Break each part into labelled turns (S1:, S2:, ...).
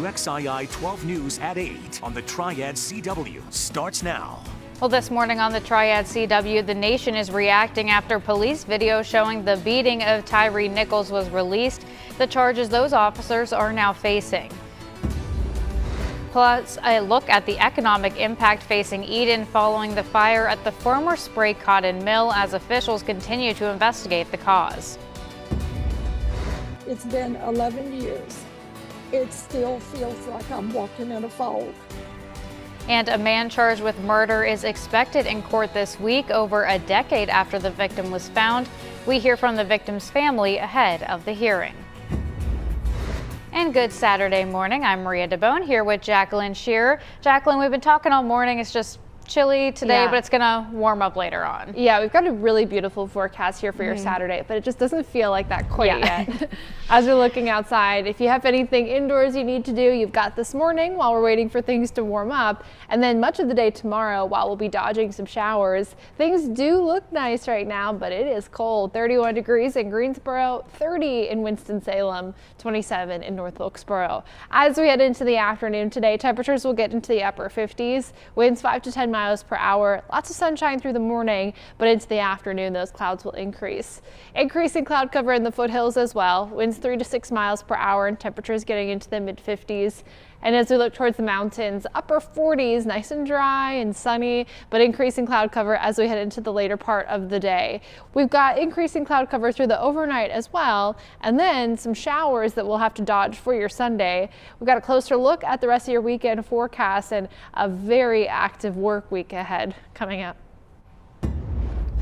S1: WXII 12 News at 8 on the Triad CW starts now.
S2: Well, this morning on the Triad CW, the nation is reacting after police video showing the beating of Tyre Nichols was released. The charges those officers are now facing. Plus, a look at the economic impact facing Eden following the fire at the former Spray Cotton Mill as officials continue to investigate the cause.
S3: It's been 11 years. It still feels like I'm walking in a fog.
S2: And a man charged with murder is expected in court this week, over a decade after the victim was found. We hear from the victim's family ahead of the hearing. And good Saturday morning. I'm Maria DeBone here with Jacqueline Shearer. Jacqueline, we've been talking all morning. It's just chilly today, but it's going to warm up later on.
S4: Yeah, we've got a really beautiful forecast here for your Saturday, but it just doesn't feel like that quite yet. As we're looking outside, if you have anything indoors you need to do, you've got this morning while we're waiting for things to warm up. And then much of the day tomorrow, while we'll be dodging some showers, things do look nice right now, but it is cold. 31 degrees in Greensboro, 30 in Winston-Salem, 27 in North Wilkesboro. As we head into the afternoon today, temperatures will get into the upper 50s, winds 5 to 10 miles per hour. Lots of sunshine through the morning, but into the afternoon, those clouds will increase. Increasing cloud cover in the foothills as well. Winds 3 to 6 miles per hour and temperatures getting into the mid 50s. And as we look towards the mountains, upper 40s, nice and dry and sunny, but increasing cloud cover as we head into the later part of the day. We've got increasing cloud cover through the overnight as well, and then some showers that we'll have to dodge for your Sunday. We've got a closer look at the rest of your weekend forecast and a very active work week ahead coming up.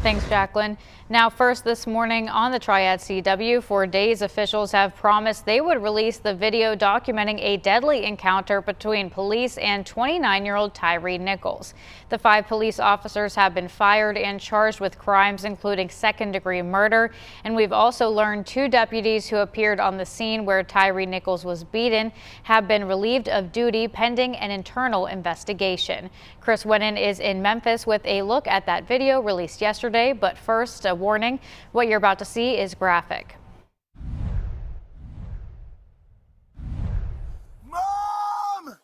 S2: Thanks, Jacqueline. Now, first this morning on the Triad CW, for days officials have promised they would release the video documenting a deadly encounter between police and 29-year-old Tyre Nichols. The 5 police officers have been fired and charged with crimes including second-degree murder. And we've also learned 2 deputies who appeared on the scene where Tyre Nichols was beaten have been relieved of duty pending an internal investigation. Chris Winnan is in Memphis with a look at that video released yesterday. But first, a warning, what you're about to see is graphic.
S5: Mom!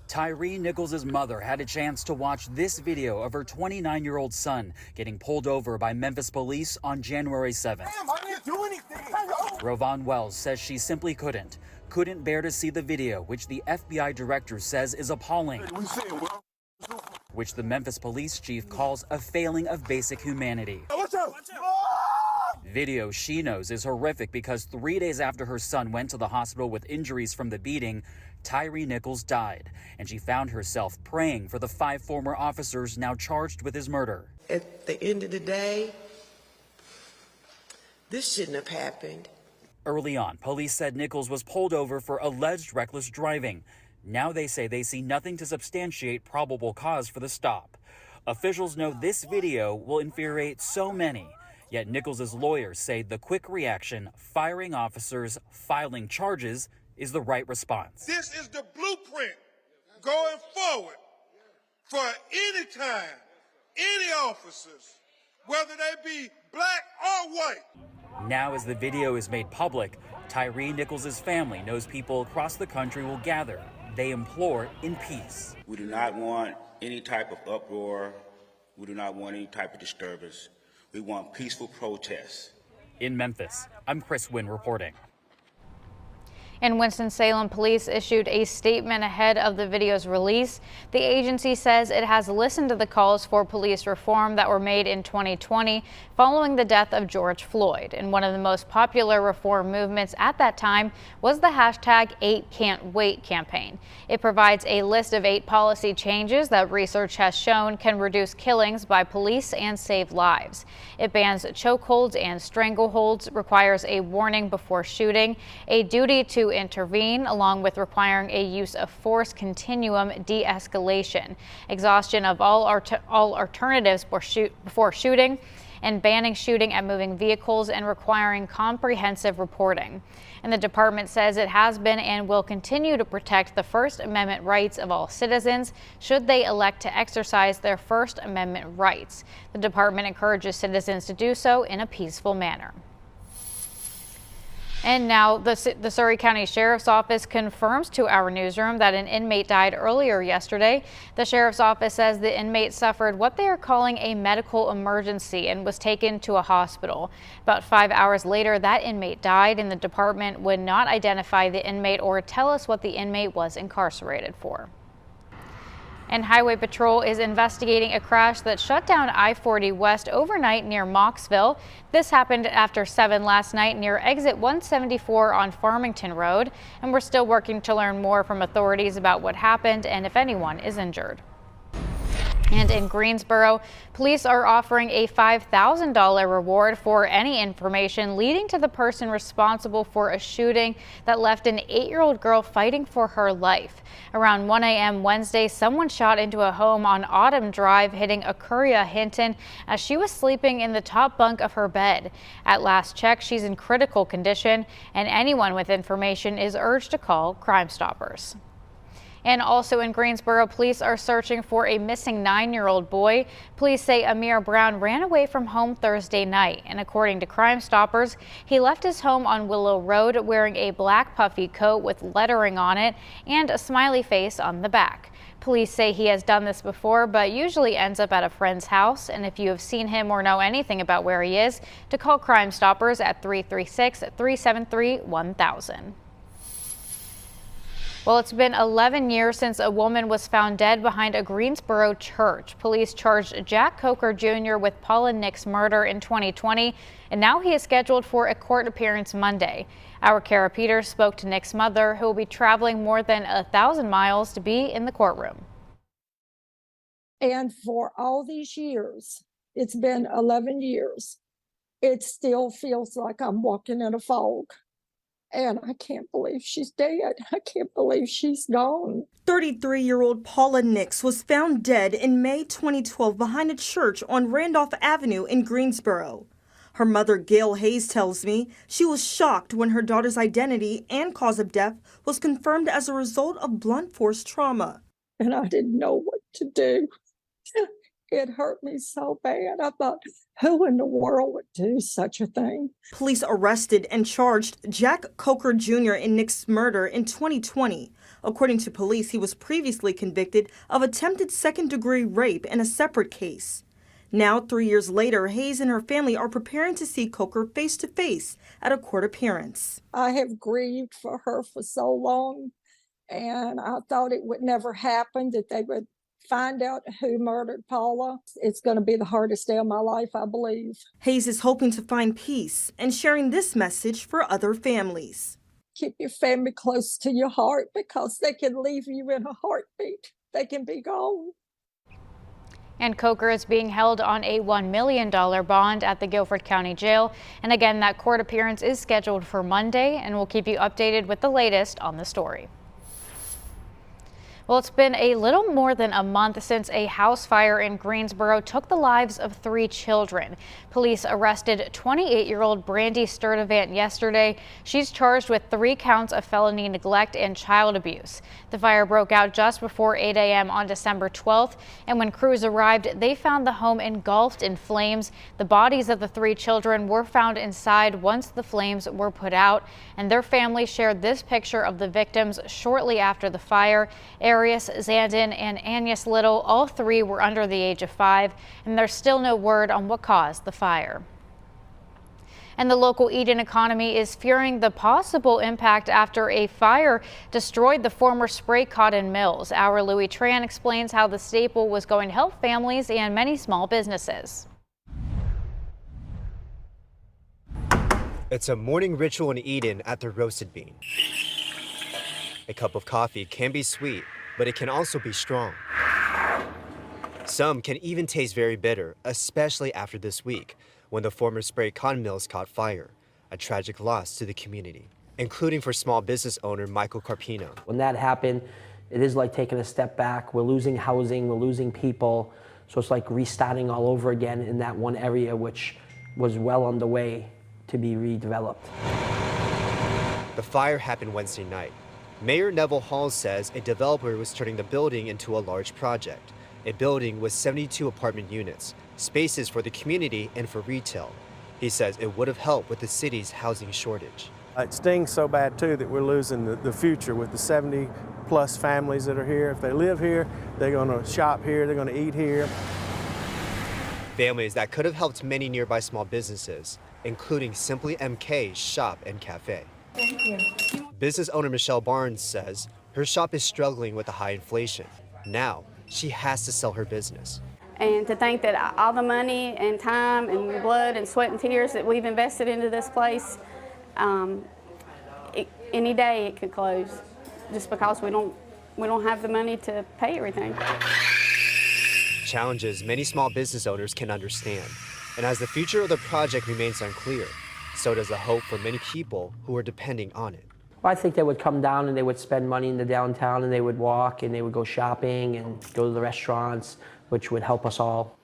S6: Tyre Nichols' mother had a chance to watch this video of her 29-year-old son getting pulled over by Memphis police on January 7th.
S5: Damn, I didn't do anything.
S6: Rovon Wells says she simply couldn't bear to see the video, which the FBI director says is appalling, which the Memphis police chief calls a failing of basic humanity.
S5: Watch out!
S6: Video she knows is horrific because 3 days after her son went to the hospital with injuries from the beating, Tyre Nichols died, and she found herself praying for the 5 former officers now charged with his murder.
S7: At the end of the day, this shouldn't have happened.
S6: Early on, police said Nichols was pulled over for alleged reckless driving. Now they say they see nothing to substantiate probable cause for the stop. Officials know this video will infuriate so many, yet Nichols' lawyers say the quick reaction, firing officers, filing charges, is the right response.
S5: This is the blueprint going forward for any time, any officers, whether they be black or white.
S6: Now as the video is made public, Tyre Nichols' family knows people across the country will gather. They implore in peace.
S8: We do not want any type of uproar. We do not want any type of disturbance. We want peaceful protests.
S6: In Memphis, I'm Chris Wynn reporting.
S2: In Winston-Salem, police issued a statement ahead of the video's release. The agency says it has listened to the calls for police reform that were made in 2020 following the death of George Floyd. And one of the most popular reform movements at that time was the hashtag 8Can'tWait campaign. It provides a list of 8 policy changes that research has shown can reduce killings by police and save lives. It bans chokeholds and strangleholds, requires a warning before shooting, a duty to intervene, along with requiring a use of force continuum de-escalation, exhaustion of all alternatives before shooting, and banning shooting at moving vehicles and requiring comprehensive reporting. And the department says it has been and will continue to protect the First Amendment rights of all citizens should they elect to exercise their First Amendment rights. The department encourages citizens to do so in a peaceful manner. And now the Surrey County Sheriff's Office confirms to our newsroom that an inmate died earlier yesterday. The Sheriff's Office says the inmate suffered what they are calling a medical emergency and was taken to a hospital. About 5 hours later, that inmate died, and the department would not identify the inmate or tell us what the inmate was incarcerated for. And Highway Patrol is investigating a crash that shut down I-40 West overnight near Mocksville. This happened after 7 last night near exit 174 on Farmington Road, and we're still working to learn more from authorities about what happened and if anyone is injured. And in Greensboro, police are offering a $5,000 reward for any information leading to the person responsible for a shooting that left an 8-year-old girl fighting for her life. Around 1 a.m. Wednesday, someone shot into a home on Autumn Drive, hitting Akuria Hinton as she was sleeping in the top bunk of her bed. At last check, she's in critical condition, and anyone with information is urged to call Crime Stoppers. And also in Greensboro, police are searching for a missing 9-year-old boy. Police say Amir Brown ran away from home Thursday night, and according to Crime Stoppers, he left his home on Willow Road wearing a black puffy coat with lettering on it and a smiley face on the back. Police say he has done this before, but usually ends up at a friend's house. And if you have seen him or know anything about where he is, to call Crime Stoppers at 336-373-1000. Well, it's been 11 years since a woman was found dead behind a Greensboro church. Police charged Jack Coker Jr. with Paula Nix murder in 2020, and now he is scheduled for a court appearance Monday. Our Kara Peters spoke to Nick's mother, who will be traveling more than 1,000 miles to be in the courtroom.
S3: And for all these years, it's been 11 years, it still feels like I'm walking in a fog. And I can't believe she's dead. I can't believe she's gone.
S9: 33-year-old Paula Nix was found dead in May 2012 behind a church on Randolph Avenue in Greensboro. Her mother, Gail Hayes, tells me she was shocked when her daughter's identity and cause of death was confirmed as a result of blunt force trauma.
S3: And I didn't know what to do. It hurt me so bad. I thought, who in the world would do such a thing?
S9: Police arrested and charged Jack Coker Jr. in Nix's murder in 2020. According to police, he was previously convicted of attempted second-degree rape in a separate case. Now, 3 years later, Hayes and her family are preparing to see Coker face-to-face at a court appearance.
S3: I have grieved for her for so long, and I thought it would never happen, that they would find out who murdered Paula. It's going to be the hardest day of my life, I believe.
S9: Hayes is hoping to find peace and sharing this message for other families.
S3: Keep your family close to your heart, because they can leave you in a heartbeat. They can be gone.
S2: And Coker is being held on a $1 million bond at the Guilford County Jail. And again, that court appearance is scheduled for Monday, and we'll keep you updated with the latest on the story. Well, it's been a little more than a month since a house fire in Greensboro took the lives of 3 children. Police arrested 28-year-old Brandy Sturdivant yesterday. She's charged with 3 counts of felony neglect and child abuse. The fire broke out just before 8 a.m. on December 12th, and when crews arrived, they found the home engulfed in flames. The bodies of the 3 children were found inside once the flames were put out, and their family shared this picture of the victims shortly after the fire. Arius, Zandon, and Agnes Little, all 3 were under the age of 5, and there's still no word on what caused the fire. And the local Eden economy is fearing the possible impact after a fire destroyed the former spray cotton mills. Our Louis Tran explains how the staple was going to help families and many small businesses.
S10: It's a morning ritual in Eden at the Roasted Bean. A cup of coffee can be sweet, but it can also be strong. Some can even taste very bitter, especially after this week, when the former spray cotton mills caught fire, a tragic loss to the community, including for small business owner Michael Carpino.
S11: When that happened, it is like taking a step back. We're losing housing, we're losing people, so it's like restarting all over again in that one area which was well on the way to be redeveloped.
S10: The fire happened Wednesday night. Mayor Neville Hall says a developer was turning the building into a large project, a building with 72 apartment units, spaces for the community and for retail. He says it would have helped with the city's housing shortage.
S12: It stings so bad too that we're losing the future with the 70+ families that are here. If they live here, they're going to shop here, they're going to eat here.
S10: Families that could have helped many nearby small businesses, including Simply MK's shop and cafe.
S13: Thank you.
S10: Business owner Michelle Barnes says her shop is struggling with the high inflation. Now, she has to sell her business.
S13: And to think that all the money and time and blood and sweat and tears that we've invested into this place, any day it could close just because we don't have the money to pay everything.
S10: Challenges many small business owners can understand. And as the future of the project remains unclear, so does the hope for many people who are depending on it.
S11: Well, I think they would come down and they would spend money in the downtown and they would walk and they would go shopping and go to the restaurants, which would help us all.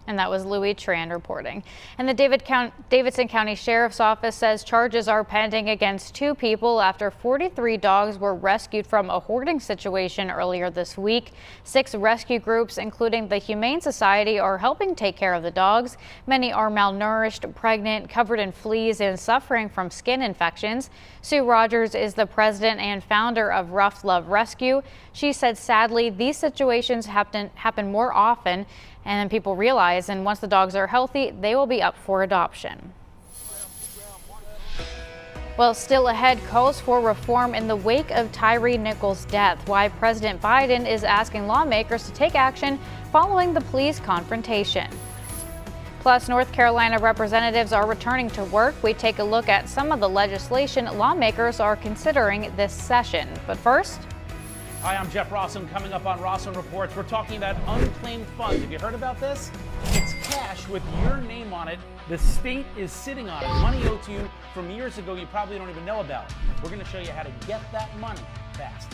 S2: And that was Louis Tran reporting. And the Davidson County Sheriff's Office says charges are pending against 2 people after 43 dogs were rescued from a hoarding situation earlier this week. 6 rescue groups, including the Humane Society, are helping take care of the dogs. Many are malnourished, pregnant, covered in fleas, and suffering from skin infections. Sue Rogers is the president and founder of Rough Love Rescue. She said, sadly, these situations happen more often, and then people realize, and once the dogs are healthy, they will be up for adoption. Well, still ahead, calls for reform in the wake of Tyre Nichols' death. Why President Biden is asking lawmakers to take action following the police confrontation. Plus, North Carolina representatives are returning to work. We take a look at some of the legislation lawmakers are considering this session. But first,
S14: hi, I'm Jeff Rossum. Coming up on Rossum Reports, we're talking about unclaimed funds. Have you heard about this? It's cash with your name on it. The state is sitting on it. Money owed to you from years ago you probably don't even know about. We're going to show you how to get that money fast.